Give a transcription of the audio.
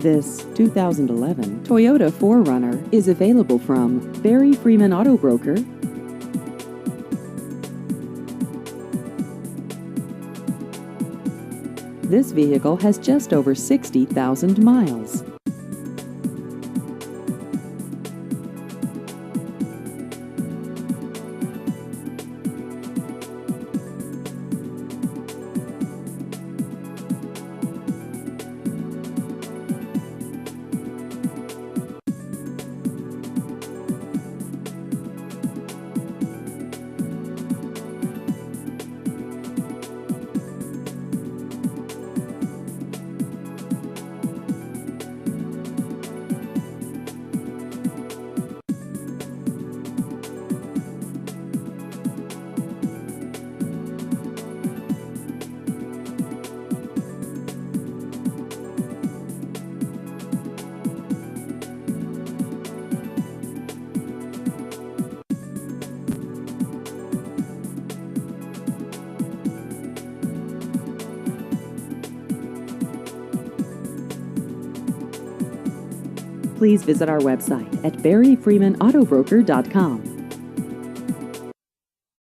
This 2011 Toyota 4Runner is available from Barry Freeman Auto Broker. This vehicle has just over 60,000 miles. Please visit our website at barryfreemanautobroker.com.